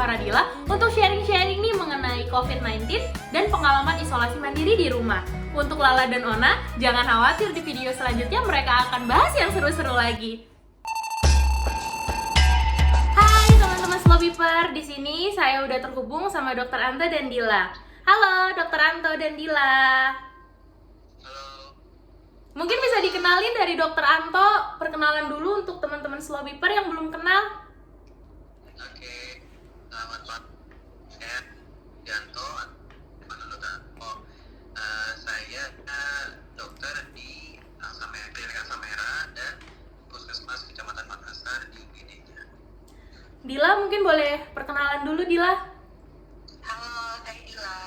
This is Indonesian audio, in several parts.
Saradila untuk sharing-sharing nih mengenai COVID-19 dan pengalaman isolasi mandiri di rumah. Untuk Lala dan Ona, jangan khawatir, di video selanjutnya mereka akan bahas yang seru-seru lagi. Hai teman-teman Slow Beeper, di sini saya udah terhubung sama Dr. Anto dan Dila. Halo Dr. Anto dan Dila. Mungkin bisa dikenalin dari Dr. Anto, perkenalan dulu untuk teman-teman Slow Beeper yang belum kenal. Oke, selamat pagi. Saya Yanto, saya dokter di Klinik Angsa Merah dan Puskesmas Kecamatan Makassar di UGD-nya. Dila mungkin boleh perkenalan dulu, Dila. Halo, saya Dila.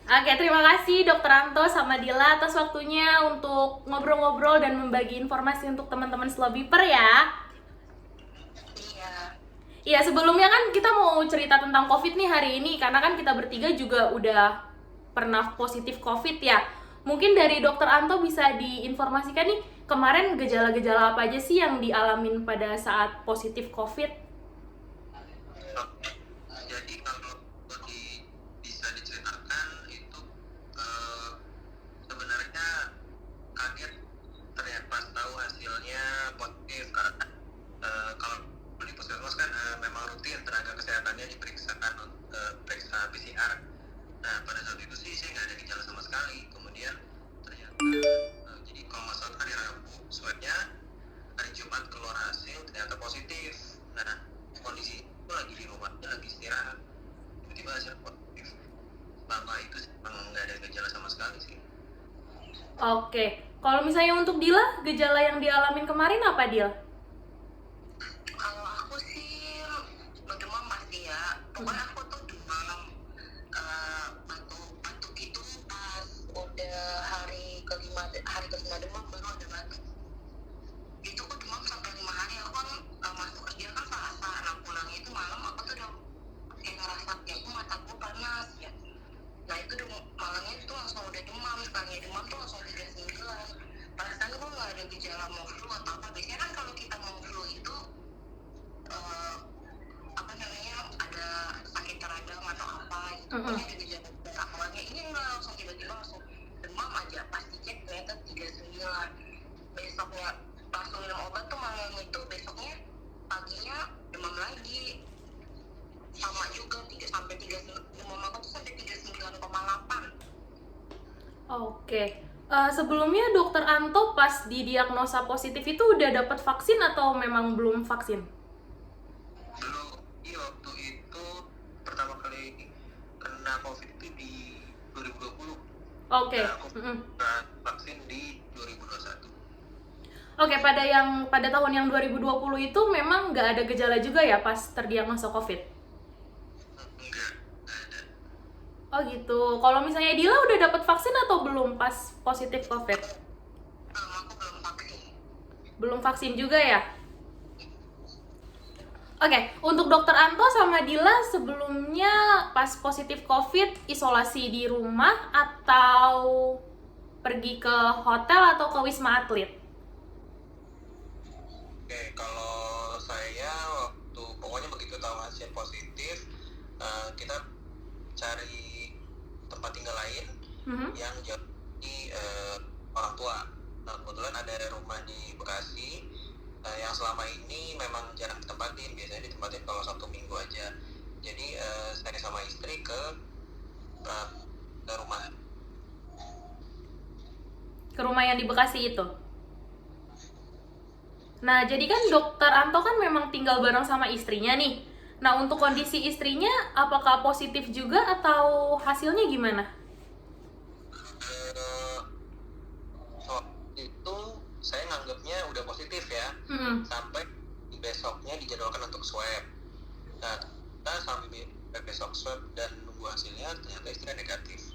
Oke, terima kasih Dr. Anto sama Dila atas waktunya untuk ngobrol-ngobrol dan membagi informasi untuk teman-teman Slow Beeper ya. Iya. Iya, sebelumnya kan kita mau cerita tentang COVID nih hari ini, karena kan kita bertiga juga udah pernah positif COVID ya. Mungkin dari Dr. Anto bisa diinformasikan nih, kemarin gejala-gejala apa aja sih yang dialamin pada saat positif COVID? Jadi kalau bisa diceritakan itu sebenarnya kaget ternyata pas tahu hasilnya positif karena kalau di puskesmas kan memang rutin tenaga kesehatannya diperiksakan periksa PCR. Nah pada saat itu sih saya nggak ada gejala sama sekali. Kemudian ternyata jadi kalau nggak salah hari Rabu swabnya, hari Jumat keluar hasil ternyata positif. Nah kondisi itu lagi di rumah, lagi istirahat, tiba-tiba hasil positif. Selama itu sih memang nggak ada gejala sama sekali sih. Oke, kalau misalnya untuk Dila, gejala yang dialamin kemarin apa, Dil? Kalau aku sih demam masih ya. Pokoknya aku tuh demam batuk itu pas udah hari kelima demam baru ada batuk. Itu aku demam sampai 5 hari. Aku kan masuk kerja kan Selasa. Nah pulangnya itu malam aku tuh udah kayak ngerasa kayak mataku panas ya. Nah itu malamnya itu langsung udah demam. Sekalinya demam tuh langsung 39. Perasaan gue nggak ada gejala mau flu atau apa. Biasanya kan kalau kita mau flu itu ada sakit radang atau apa gitu. Ini ada gejala awalnya, ini enggak langsung tiba-tiba langsung demam aja. Pas dicek ternyata 39. Besoknya langsung minum obat tuh malam itu, besoknya paginya demam lagi. Sama juga 3 sampai 3 demam aku tuh sampai 39,8. Oke. Sebelumnya Dr. Anto pas didiagnosa positif itu udah dapat vaksin atau memang belum vaksin? Belum, waktu itu pertama kali kena COVID itu di 2020. Oke. Nah, aku kena vaksin di 2021. Oke, pada tahun yang 2020 itu memang nggak ada gejala juga ya pas terdiagnosa COVID? Enggak ada. Oh gitu. Kalau misalnya Dila udah dapat vaksin atau belum pas positif COVID? Aku belum vaksin. Belum vaksin juga ya? Oke, untuk Dr. Anto sama Dila sebelumnya pas positif COVID isolasi di rumah atau pergi ke hotel atau ke Wisma Atlet? Oke, kalau saya waktu pokoknya begitu tahu hasil positif, kita cari tempat tinggal lain yang jauh di orang tua. Nah, kebetulan ada rumah di Bekasi yang selama ini memang jarang ditempatin, biasanya ditempatin kalau Sabtu Minggu aja. Jadi saya sama istri ke rumah. Ke rumah yang di Bekasi itu? Nah, jadi kan Dr. Anto kan memang tinggal bareng sama istrinya nih. Nah, untuk kondisi istrinya, apakah positif juga atau hasilnya gimana? Soal itu saya nganggapnya udah positif ya, sampai besoknya dijadwalkan untuk swab. Nah, kita sampai besok swab dan nunggu hasilnya, ternyata istrinya negatif.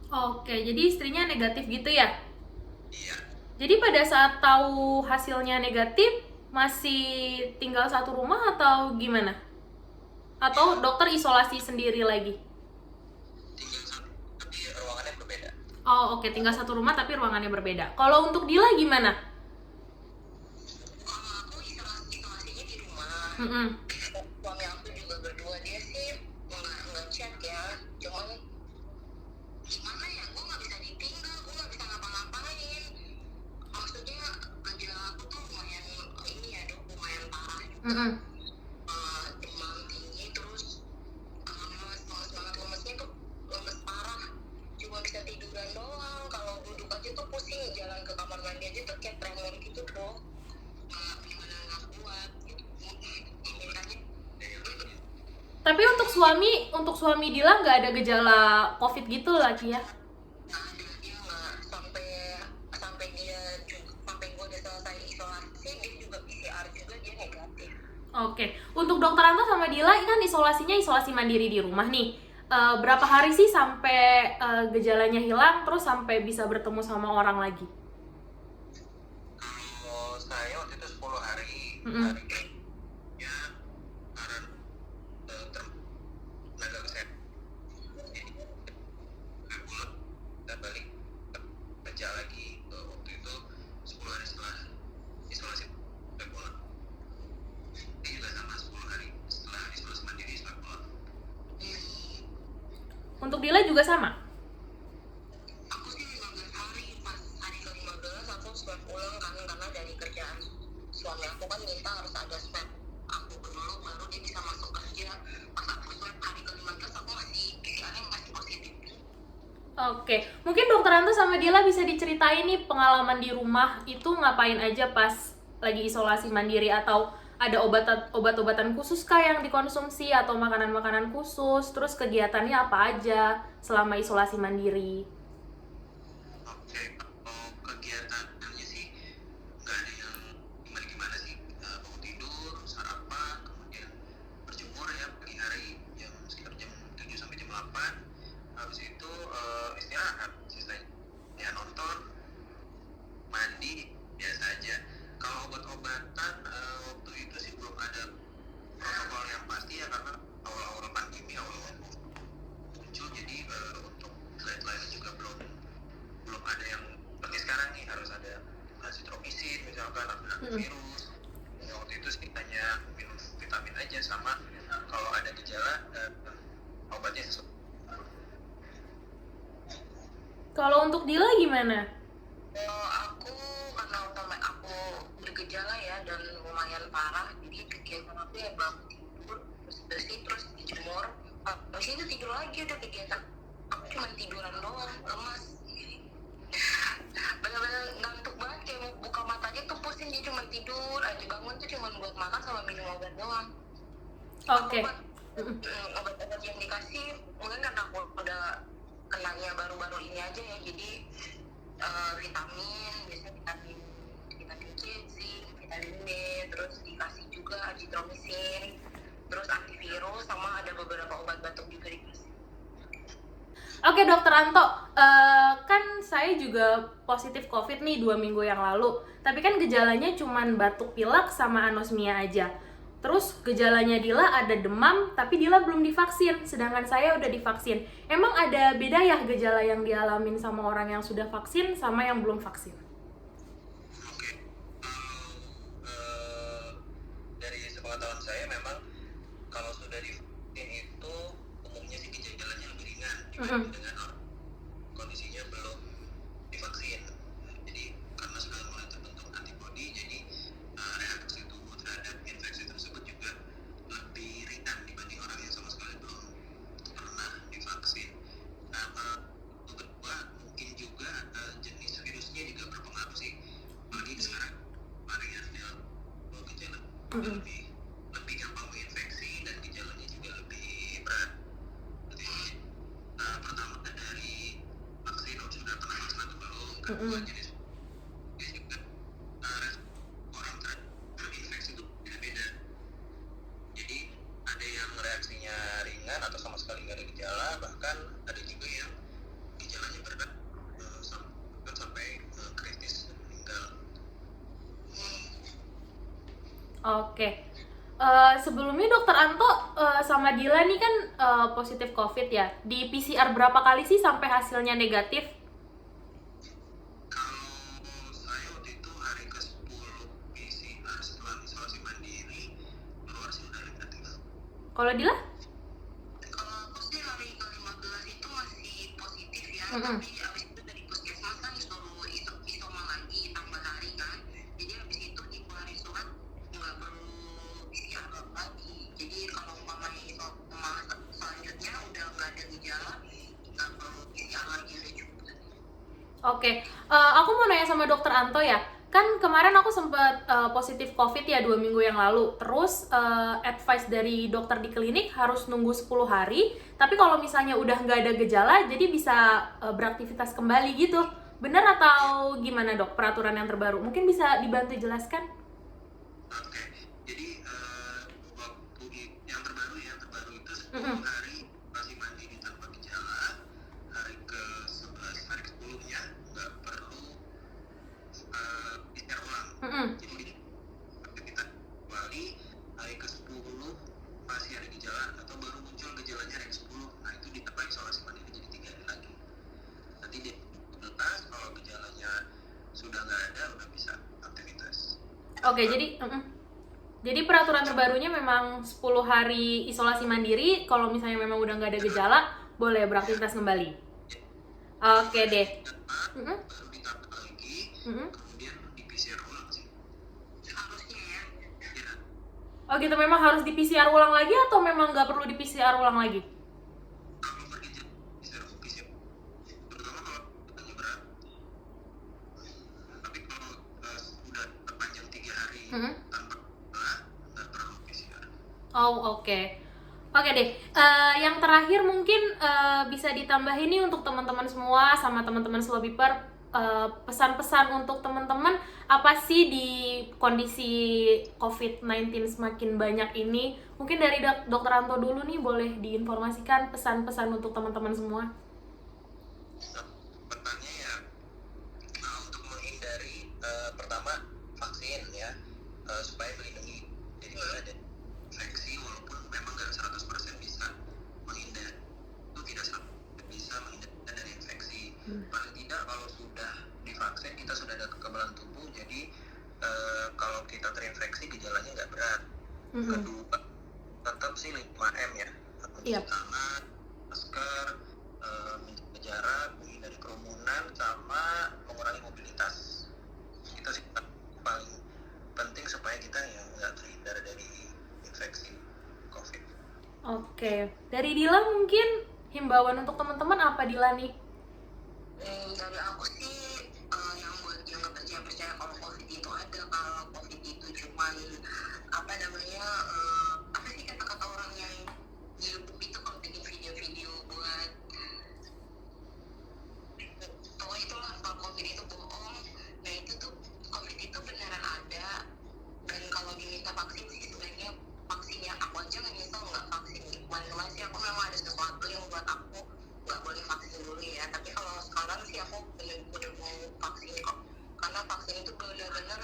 Oke, jadi istrinya negatif gitu ya? Iya. Jadi pada saat tahu hasilnya negatif, masih tinggal satu rumah atau gimana? Atau dokter isolasi sendiri lagi? Tinggal satu, tapi ruangannya berbeda. Oh oke, tinggal satu rumah tapi ruangannya berbeda. Kalau untuk Dila gimana? Aku isolasinya di rumah. Mm-mm. Suami aku di Mm-mm. Demam tinggi, terus lemes banget, lemesnya tuh lemes parah, cuma bisa tiduran doang. Kalau duduk aja tuh pusing, jalan ke kamar mandi aja tuh kayak tremor gitu bro, gimana nggak kuat gitu. Mintanya Tapi untuk suami Dila nggak ada gejala COVID gitu lagi ya? nggak ada, dia nggak sampai sampai dia juga sampai gue udah selesai isolasi, dia juga PCR juga dia negatif. Oke, untuk dokter Anto sama Dila kan isolasinya isolasi mandiri di rumah nih. Berapa hari sih sampai gejalanya hilang terus sampai bisa bertemu sama orang lagi? Kalau saya waktu itu 10 hari, Mm-mm. hari ya karena tenaga kesehatan, jadi nggak pulang dan balik kerja lagi. Waktu itu 10 hari setelah isolasi udah pulang. Ini juga sama 10 hari setelah isolasi mandiri setelah pulang. Untuk Dila juga sama? Aku sih 15 hari, pas hari ke-15 aku swab ulang kan, karena dari kerjaan suami aku kan minta harus ada swab aku dulu baru dia bisa masuk kerja. Pas aku swab hari ke-15 aku masih PCR-nya masih positif. Oke, mungkin dokter Anto sama Dila bisa diceritain nih pengalaman di rumah itu ngapain aja pas lagi isolasi mandiri, atau ada obat-obatan khusus kah yang dikonsumsi atau makanan-makanan khusus, terus kegiatannya apa aja selama isolasi mandiri? Oke, kalau kegiatannya sih nggak ada yang gimana-gimana sih. Bangun tidur, sarapan, kemudian berjemur ya pagi hari sekitar jam 7 sampai jam 8. Habis itu istirahat, sisanya ya nonton, mandi, biasa aja. Kalau obat-obatan waktu itu sih belum ada protokol yang pasti ya, karena awal-awal pandemi, awal-awal muncul, jadi untuk guideline juga belum ada yang seperti sekarang nih harus ada azitromisin misalkan, atau antivirus. Ya, waktu itu sih hanya minum vitamin aja, sama kalau ada gejala obatnya sesuai. Kalau untuk Dila gimana? Kalau aku karena utama aku bergejala ya dan lumayan parah, jadi kegiatan aku ya bangun tidur, terus bersih, terus dijemur, habis itu tidur lagi, udah kegiatan aku cuma tiduran doang, lemas, benar-benar ngantuk banget, kayak mau buka matanya tuh pusing, dia cuma tidur aja, bangun tuh cuma buat makan sama minum obat doang. Oke. Obat-obat yang dikasih mungkin karena aku udah kenanya baru-baru ini aja ya, jadi vitamin, biasanya vitamin C, zinc, vitamin D, terus dikasih juga azitromisin, terus antivirus, sama ada beberapa obat batuk juga dikasih. Oke, dokter Anto, kan saya juga positif COVID nih 2 minggu yang lalu. Tapi kan gejalanya cuman batuk pilek sama anosmia aja. Terus gejalanya Dila ada demam, tapi Dila belum divaksin, sedangkan saya udah divaksin. Emang ada beda ya gejala yang dialamin sama orang yang sudah vaksin sama yang belum vaksin? Oke, dari sepengetahuan saya memang kalau sudah divaksin itu umumnya sih gejalanya lebih ringan dibanding dengan orang kondisinya belum divaksin. Jadi karena sudah mulai terbentuk antibodi, jadi reaksi tubuh terhadap infeksi tersebut juga lebih ringan dibanding orang yang sama sekali belum pernah divaksin. Nah, kedua mungkin juga jenis virusnya juga berpengaruh sih, apalagi sekarang varian Delta gejala lebih gampang menginfeksi dan gejalanya juga lebih berat. Jadi pertama dari vaksin sudah pernah vaksin atau belum, kedua jenis dia juga orang terinfeksi itu beda-beda. Jadi ada yang reaksinya ringan atau sama sekali nggak ada gejala, bahkan ada juga yang gejalanya berat sampai kritis dan meninggal. Oke. Sebelumnya dokter Anto sama Dila nih kan positif COVID ya. Di PCR berapa kali sih sampai hasilnya negatif? Kalau saya waktu itu hari ke-10 PCR setelah isolasi mandiri, baru hasil udah negatif. Kalau Dila? Kalau aku sih hari ke-15 itu masih positif ya, tapi abis itu dari puskesmas kan disuruh isoma lagi tambah hari kan, jadi abis itu dikeluarin surat nggak perlu Oke, aku mau nanya sama Dokter Anto ya. Kan kemarin aku sempat positif COVID ya 2 minggu yang lalu. Terus advice dari dokter di klinik harus nunggu 10 hari. Tapi kalau misalnya udah nggak ada gejala, jadi bisa beraktivitas kembali gitu. Benar atau gimana dok peraturan yang terbaru? Mungkin bisa dibantu jelaskan? Oke, jadi waktu yang terbaru itu 10 Mm-mm. hari masih mandiri tanpa gejala. Hari ke-11, hari ke-10-nya nggak perlu PCR ulang. Mm-mm. Jadi kita kembali hari ke-10 masih ada gejala atau baru muncul gejalanya hari ke-10. Nah itu ditambah isolasi mandiri jadi 3 hari lagi. Nanti di 11 kalau gejalanya sudah nggak ada udah bisa aktivitas. Oke, jadi peraturan terbarunya memang 10 hari isolasi mandiri. Kalau misalnya memang udah nggak ada gejala, boleh beraktivitas kembali. Oke deh. Mm-mm. Baru ditambah lagi, Mm-mm. kemudian di PCR ulang sih. Harusnya ya. Ya, Oh gitu, memang harus di PCR ulang lagi atau memang nggak perlu di PCR ulang lagi? kalau bergejala PCR, terutama kalau gejalanya berat. Tapi kalau sudah terpanjang 3 hari Mm-mm. tanpa gejala, nggak perlu PCR. Oh oke. Oke deh, yang terakhir mungkin bisa ditambahin nih untuk teman-teman semua sama teman-teman Slow Beeper, pesan-pesan untuk teman-teman apa sih di kondisi COVID-19 semakin banyak ini? Mungkin dari Dokter Anto dulu nih, boleh diinformasikan pesan-pesan untuk teman-teman semua. Pertanyaannya ya, untuk menghindari pertama vaksin ya, supaya melindungi diri kita dari infeksi walaupun memang nggak 100% bisa menghindari, itu tidak 100% bisa menghindari dari infeksi. Paling tidak kalau sudah divaksin kita sudah ada kekebalan tubuh, jadi kalau kita terinfeksi gejalanya nggak berat. Kedua, tetap sih 5M ya, mencuci Yap. tangan, masker, menjaga jarak, menghindari kerumunan, sama mengurangi mobilitas. Itu sih paling penting supaya kita ya nggak terhindar dari infeksi COVID. Oke, dari Dila mungkin himbauan untuk teman-teman apa Dila nih? Dari aku sih yang buat yang nggak percaya kalau COVID itu ada, kalau COVID itu cuman apa namanya apa sih kata-kata orang yang di YouTube itu kalau bikin video-video buat pokoknya itulah, kalau COVID itu bohong. Nah itu tuh COVID itu beneran ada, dan kalau diminta vaksin sih sebenarnya vaksinnya aku aja nggak nyesel nggak vaksin. Cuman sih aku memang ada sesuatu yang buat aku nggak boleh vaksin dulu ya, tapi kalau sekarang sih aku udah mau vaksin kok, karena vaksin itu benar-benar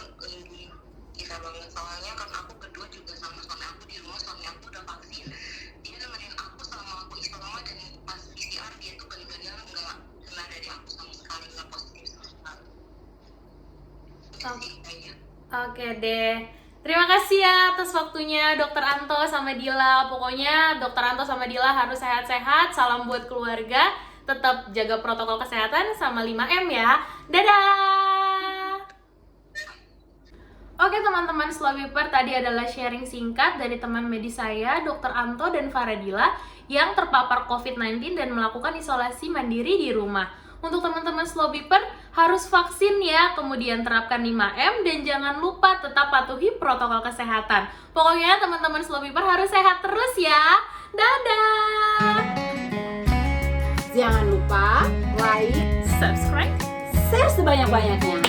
bisa banget. Soalnya karena aku berdua juga sama suami aku di rumah, suami aku udah vaksin, dia nemenin aku selama aku isolasi, dan pas PCR dia tuh benar-benar nggak kena dari aku sama sekali, nggak positif sama sekali. Udah sih kayaknya. Oke deh. Terima kasih ya atas waktunya Dokter Anto sama Dila. Pokoknya Dokter Anto sama Dila harus sehat-sehat. Salam buat keluarga. Tetap jaga protokol kesehatan sama 5M ya. Dadah! Oke teman-teman Slow Beeper, tadi adalah sharing singkat dari teman medis saya, Dokter Anto dan Faradila, yang terpapar COVID-19 dan melakukan isolasi mandiri di rumah. Untuk teman-teman Slow Beeper, harus vaksin ya, kemudian terapkan 5M, dan jangan lupa tetap patuhi protokol kesehatan. Pokoknya teman-teman Slow Beeper harus sehat terus ya. Dadah! Jangan lupa like, Subscribe. share sebanyak-banyaknya.